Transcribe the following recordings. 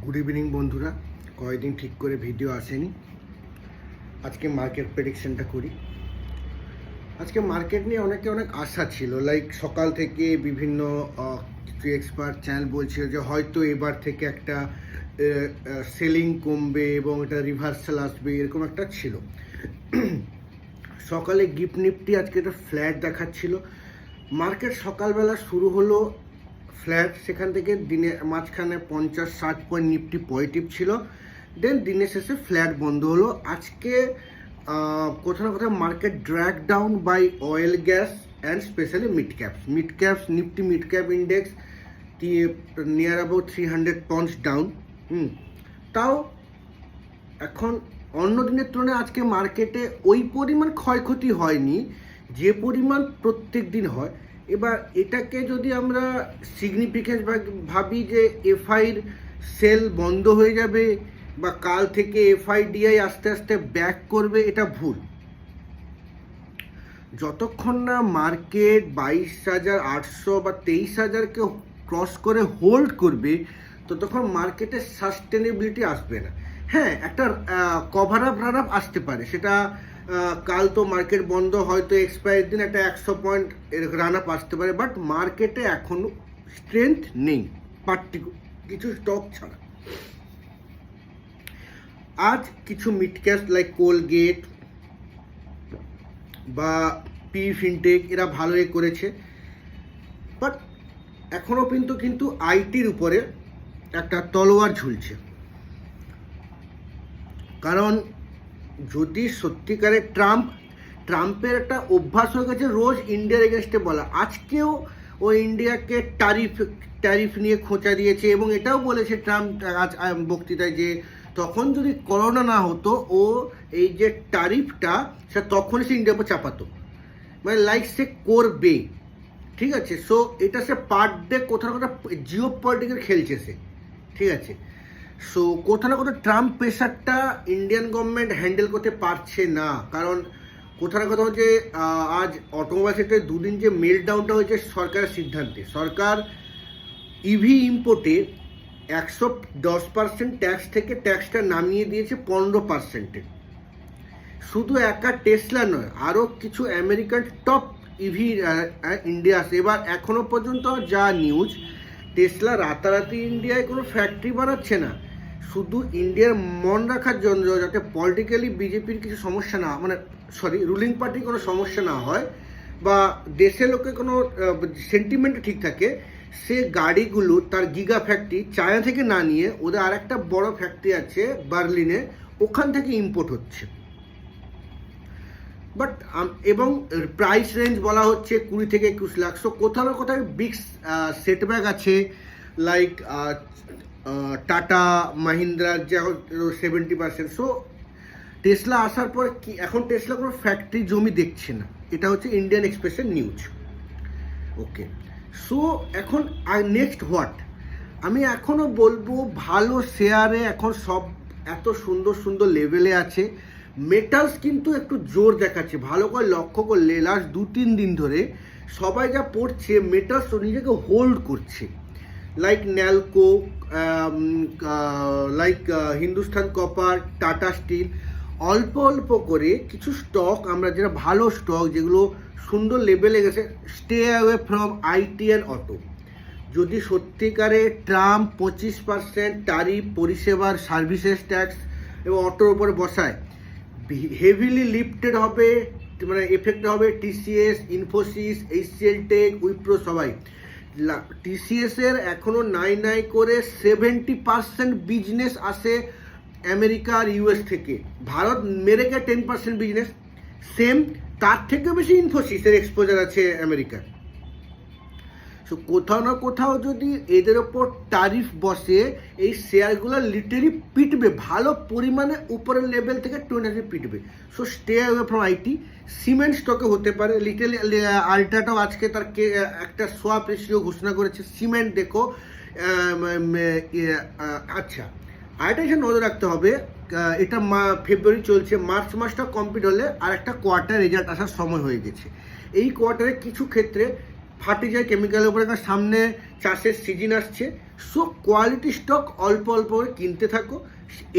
Good evening বন্ধুরা, কয়েকদিন ঠিক করে ভিডিও আসেনি। আজকে মার্কেট প্রেডিকশনটা করি। আজকে মার্কেট নিয়ে অনেক আশা ছিল, লাইক সকাল থেকে বিভিন্ন কিছু এক্সপার্ট চ্যানেল বলছিল যে হয়তো এবার থেকে একটা সেলিং কমবে এবং এটা রিভার্সাল আসবে, এরকম একটা ছিল। সকালে গিফট নিফটি আজকে একটা ফ্ল্যাট দেখাচ্ছিল। মার্কেট সকালবেলা শুরু হলো ফ্ল্যাট, সেখান থেকে দিনে মাঝখানে 50-60 পয়েন্ট নিফটি পজিটিভ ছিল, দেন দিনের শেষে ফ্ল্যাট বন্ধ হলো। আজকে কোথাও না কোথাও market drag down by oil gas and specially mid caps Nifty mid cap index near about 300 points down. তাও এখন অন্য দিনের তুলনায় আজকে মার্কেটে ওই পরিমাণ ক্ষয়ক্ষতি হয়নি যে পরিমাণ প্রত্যেক দিন হয়। এবার এটাকে যদি আমরা সিগনিফিকেন্স ভাবি যে এফআইর সেল বন্ধ হয়ে যাবে বা কাল থেকে এফআইডিআই আস্তে আস্তে ব্যাক করবে, এটা ভুল। যতক্ষণ না মার্কেট 22,800 বা 23,000কে ক্রস করে হোল্ড করবে ততক্ষণ মার্কেটের সাস্টেনেবিলিটি আসবে না। হ্যাঁ, একটা কভার আপ রান আপ আসতে পারে, সেটা কাল তো মার্কেট বন্ধ, হয়তো এক্সপায়ার দিন একটা 100 পয়েন্ট রান আপ আসতে পারে, বাট মার্কেটে এখনো স্ট্রেংথ নেই কিছু স্টক ছাড়া। আজ কিছু মিড ক্যাপ লাইক কোলগেট বা পি ফিনটেক এরা ভালোই করেছে, বাট এখনও কিন্তু আইটির উপরে একটা তলোয়ার ঝুলছে। কারণ যদি সত্যিকারে ট্রাম্পের একটা অভ্যাস হয়ে গেছে রোজ ইন্ডিয়ার এগেনস্টে বলা। আজকেও ও ইন্ডিয়াকে ট্যারিফ নিয়ে খোঁচা দিয়েছে এবং এটাও বলেছে ট্রাম্প আজ বক্তৃতায় যে তখন যদি করোনা না হতো ও এই যে ট্যারিফটা সে তখনই সে ইন্ডিয়ার উপর চাপাতো, মানে লাইক সে করবে। ঠিক আছে, সো এটা সে পার ডে কোথাও না কোথাও জিও পলিটিক্যাল খেলছে সে। ঠিক আছে, সো কোথাও না কোথাও ট্রাম্প প্রেশারটা ইন্ডিয়ান গভর্নমেন্ট হ্যান্ডেল করতে পারছে না। কারণ কোথাও না কোথাও যে আজ অটোমোবাইল সেক্টরে দুদিন যে মেল্টডাউনটা হয়েছে সরকারের সিদ্ধান্তে, সরকার ইভি ইম্পোর্টে 110% ট্যাক্স থেকে ট্যাক্সটা নামিয়ে দিয়েছে 15%-এ। শুধু একা টেসলা নয়, আরও কিছু আমেরিকান টপ ইভি ইন্ডিয়া আসে। এবার এখনো পর্যন্ত যা নিউজ, টেসলা রাতারাতি ইন্ডিয়ায় কোনো ফ্যাক্টরি বানাচ্ছে না, শুধু ইন্ডিয়ার মন রাখার জন্য যাতে পলিটিক্যালি বিজেপির কিছু সমস্যা না, মানে রুলিং পার্টির কোনো সমস্যা না হয় বা দেশের লোকে কোনো সেন্টিমেন্ট ঠিক থাকে, সে গাড়িগুলো তার গিগা ফ্যাক্টরি চায়না থেকে না নিয়ে ওদের আর একটা বড় ফ্যাক্টরি আছে বার্লিনে, ওখান থেকে ইম্পোর্ট হচ্ছে। বাট এবং প্রাইস রেঞ্জ বলা হচ্ছে 20 থেকে 21 লাখ। সো কোথাও না কোথাও বিগ সেটব্যাক আছে, লাইক টাটা মাহিন্দ্রার যে 70%। সো টেসলা আসার পর কি এখন টেসলা কোনো ফ্যাক্টরি জমি দেখছে না, এটা হচ্ছে ইন্ডিয়ান এক্সপ্রেসের নিউজ। ওকে, সো এখন নেক্সট হোয়াট, আমি এখনও বলবো ভালো শেয়ারে এখন সব এত সুন্দর লেভেলে আছে। মেটালস কিন্তু একটু জোর দেখাচ্ছে, ভালো করে লক্ষ্য করলে লাস্ট 2-3 দিন ধরে সবাই যা পড়ছে মেটালস নিজেকে হোল্ড করছে, like Nalco, like Hindustan Copper, Tata Steel. অল্প করে কিছু স্টক আমরা যেটা ভালো স্টক যেগুলো সুন্দর লেভেলে গেছে, stay away from IT and auto. যদি সত্যিকারে ট্রাম্প 25% ট্যারিফ পরিষেবার সার্ভিসেস ট্যাক্স এবং অটোর উপরে বসায়, হেভিলি লিফটেড হবে, মানে এফেক্ট হবে TCS, Infosys, HCL tech, Wipro সবাই। টিসিএসের এখনও নাই করে 70% বিজনেস আসে আমেরিকা আর ইউএস থেকে, ভারত মেরে গিয়ে 10% বিজনেস, সেম তার থেকে বেশি ইনফোসিসের এক্সপোজার আছে আমেরিকার। সো কোথাও না কোথাও যদি এদের ওপর ট্যারিফ বসে এই শেয়ারগুলো লিটারি পিটবে, ভালো পরিমাণে উপরের লেভেল থেকে 20% পিটবে। So stay away from IT. Cement স্টকে হতে পারে, লিটালি আল্ট্রাটাও আজকে তার একটা সোয়াপ রেশিও ঘোষণা করেছে। সিমেন্ট দেখো, আচ্ছা আরেকটা এসে নজর রাখতে হবে, এটা ফেব্রুয়ারি চলছে, মার্চ মাসটা কমপ্লিট হলে আর একটা কোয়ার্টার রেজাল্ট আসার সময় হয়ে গেছে। এই কোয়ার্টারে কিছু ক্ষেত্রে ফাটে যায় কেমিক্যালের উপরে, কারণ সামনে চাষের সিজন আসছে। সো কোয়ালিটি স্টক অল্প অল্প করে কিনতে থাকো,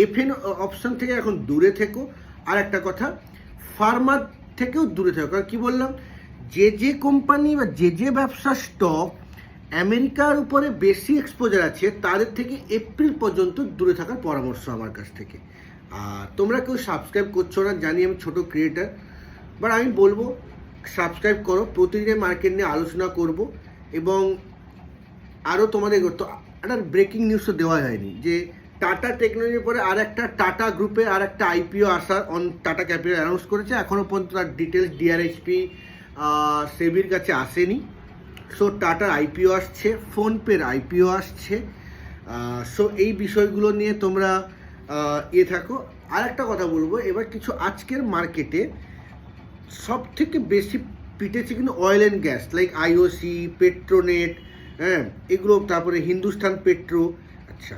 এফএন অপশন থেকে এখন দূরে থেকো। আর একটা কথা, ফার্মার থেকেও দূরে থাকো। কারণ কী বললাম, যে কোম্পানি বা যে ব্যবসার স্টক আমেরিকার উপরে বেশি এক্সপোজার আছে তাদের থেকে এপ্রিল পর্যন্ত দূরে থাকার পরামর্শ আমার কাছ থেকে। আর তোমরা কেউ সাবস্ক্রাইব করছো না জানি, আমি ছোট ক্রিয়েটার, বাট আমি বলবো সাবস্ক্রাইব করো, প্রতিদিনের মার্কেট নিয়ে আলোচনা করব। এবং আরও তোমাদের তো একটা ব্রেকিং নিউজ তো দেওয়া হয়নি যে টাটা টেকনোলজির পরে আর একটা টাটা গ্রুপের আর একটা আইপিও আসার অন টাটা ক্যাপিটাল অ্যানাউন্স করেছে। এখনও পর্যন্ত তার ডিটেলস ডিআরএইচপি সেবির কাছে আসেনি। সো টাটার আইপিও আসছে, ফোনপের আইপিও আসছে। সো এই বিষয়গুলো নিয়ে তোমরা থাকো। আর একটা কথা বলবো, এবার কিছু আজকের মার্কেটে সব থেকে বেশি পিটেছে কিন্তু oil and gas, like IOC, Petronet, হ্যাঁ এগুলো, তারপরে হিন্দুস্তান পেট্রো। আচ্ছা,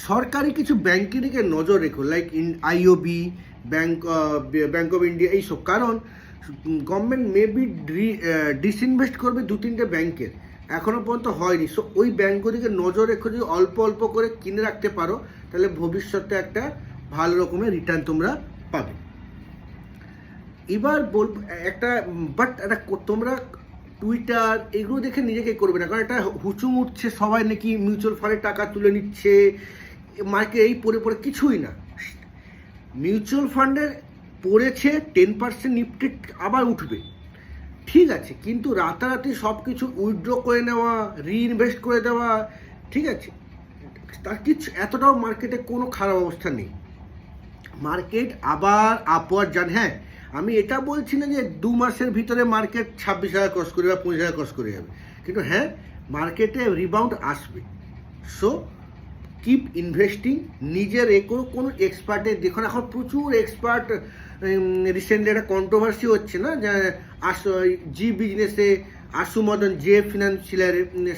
সরকারি কিছু ব্যাংকের দিকে নজর রেখো, like IOB, bank of India, এইসব। কারণ গভর্নমেন্ট মেবি ডিসইনভেস্ট করবে 2-3টে ব্যাংকের, এখনও পর্যন্ত হয়নি। সো ওই ব্যাংকগুলিকে নজর রেখো, যদি অল্প অল্প করে কিনে রাখতে পারো তাহলে ভবিষ্যতে একটা ভালো রকমের রিটার্ন তোমরা পাবে। এবার বলবো একটা, বাট একটা তোমরা টুইটার এগুলো দেখে নিজেকে করবে না, কারণ এটা হুচুম উঠছে, সবাই নাকি মিউচুয়াল ফান্ডে টাকা তুলে নিচ্ছে, মার্কেট এই পড়ে কিছুই না। মিউচুয়াল ফান্ডের পড়েছে 10% নিফটি আবার উঠবে, ঠিক আছে, কিন্তু রাতারাতি সব কিছু উইথড্র করে নেওয়া, রিইনভেস্ট করে দেওয়া, ঠিক আছে, তার কিছু এতটাও মার্কেটে কোনো খারাপ অবস্থা নেই। মার্কেট আবার আপওয়ার্ড যান। হ্যাঁ, আমি এটা বলছি না যে 2 মাসের ভিতরে মার্কেট 26,000 ক্রস করে বা 25,000 ক্রস করে যাবে, কিন্তু হ্যাঁ মার্কেটে রিবাউন্ড আসবে। সো কিপ ইনভেস্টিং, নিজের কোনো এক্সপার্টের দেখুন, এখন প্রচুর এক্সপার্ট, রিসেন্টলি একটা কন্ট্রোভার্সি হচ্ছে না, যে জি বিজনেসে আশু মদন যে ফিনান্সিয়াল,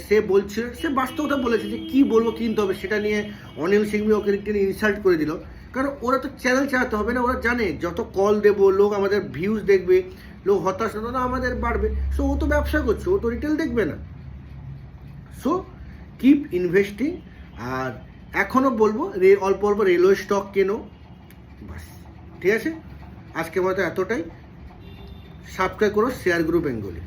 সে বলছে, সে বাস্তবতা বলেছে যে কী বলবো কিনতে হবে, সেটা নিয়ে অনিল সিংভি ওকে ইনসাল্ট করে দিল। কারণ ওরা তো চ্যানেল চালাতে হবে না, ওরা জানে যত কল দেবো লোক আমাদের ভিউজ দেখবে, লোক হতাশ না আমাদের বাড়বে। সো ও তো ব্যবসা করছে, ও তো রিটেল দেখবে না। So keep investing. আর এখনও বলবো অল্প অল্প রেলওয়ে স্টক কেনো, বাস, ঠিক আছে। আজকের মতো এতটাই। সাবস্ক্রাইব করো শেয়ার গ্রুপ বেঙ্গলি।